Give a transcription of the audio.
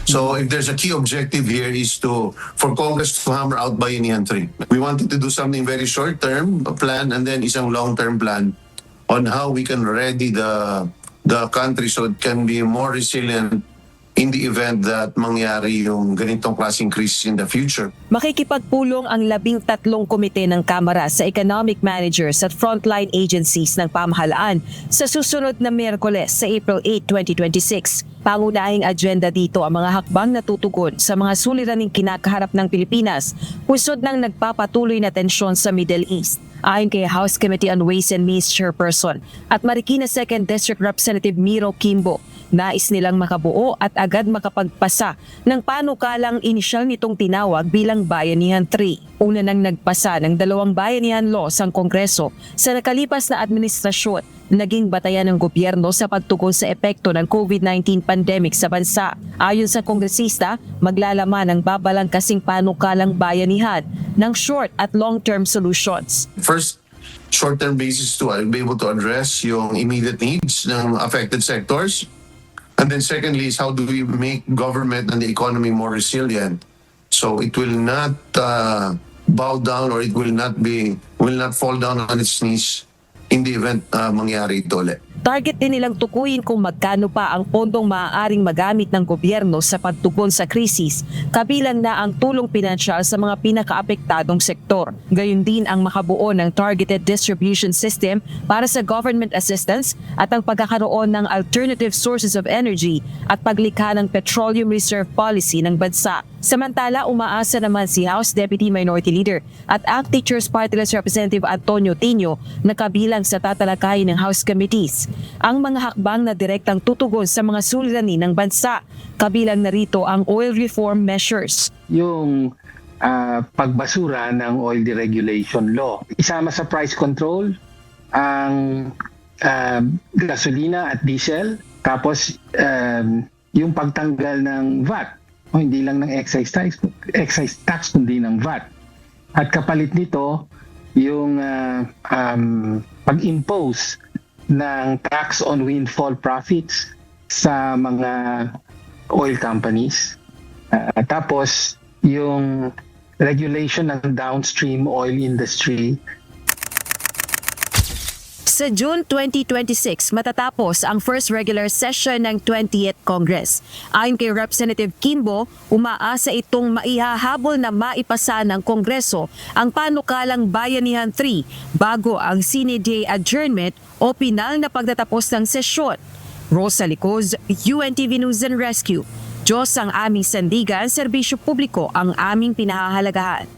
So if there's a key objective here is for Congress to hammer out Bayanihan 3. We wanted to do something very short-term plan and then isang long-term plan on how we can ready the country so it can be more resilient in the event that mangyari yung ganitong klaseng crisis in the future. Makikipagpulong ang 13 komite ng Kamara sa economic managers at frontline agencies ng pamahalaan sa susunod na Miyerkules sa April 8, 2026. Pangunahing agenda dito ang mga hakbang na tutugon sa mga suliraning kinakaharap ng Pilipinas, pusod ng nagpapatuloy na tensyon sa Middle East. Ayon kay House Committee on Ways and Means Chairperson at Marikina 2nd District Representative Miro Kimbo, nais nilang makabuo at agad makapagpasa ng panukalang inisyal nitong tinawag bilang Bayanihan 3. Una nang nagpasa ng 2 Bayanihan Laws ang Kongreso sa nakalipas na administrasyon, naging batayan ng gobyerno sa pagtugon sa epekto ng COVID-19 pandemic sa bansa. Ayon sa kongresista, maglalaman ang babalangkasing panukalang bayanihan ng short at long-term solutions. First, short-term basis to be able to address yung immediate needs ng affected sectors. And then secondly is how do we make government and the economy more resilient so it will not bow down or it will not fall down on its knees in the event mangyari ito ulit. Target din nilang tukuyin kung magkano pa ang pondong maaaring magamit ng gobyerno sa pagtugon sa krisis, kabilang na ang tulong pinansyal sa mga pinakaapektadong sektor. Gayon din ang makabuo ng targeted distribution system para sa government assistance at ang pagkakaroon ng alternative sources of energy at paglikha ng petroleum reserve policy ng bansa. Samantala, umaasa naman si House Deputy Minority Leader at ACT Teachers Party List Representative Antonio Tino na kabilang sa tatalakayin ng House Committees ang mga hakbang na direktang tutugon sa mga suliranin ng bansa, kabilang na rito ang oil reform measures. Yung pagbasura ng oil deregulation law. Isama sa price control ang gasolina at diesel, tapos yung pagtanggal ng VAT, o hindi lang ng excise tax kundi ng VAT. At kapalit nito yung pag-impose ng tax on windfall profits sa mga oil companies. Tapos yung regulation ng downstream oil industry. Sa June 2026, matatapos ang first regular session ng 20th Congress. Ayon kay Representative Kimbo, umaasa itong maihahabol na maipasa ng Kongreso ang panukalang Bayanihan 3 bago ang Sine Die adjournment o pinal na pagtatapos ng sesyon. Rosa Licoz, UNTV News and Rescue. Diyos ang aming sandigan, serbisyo publiko ang aming pinahahalagahan.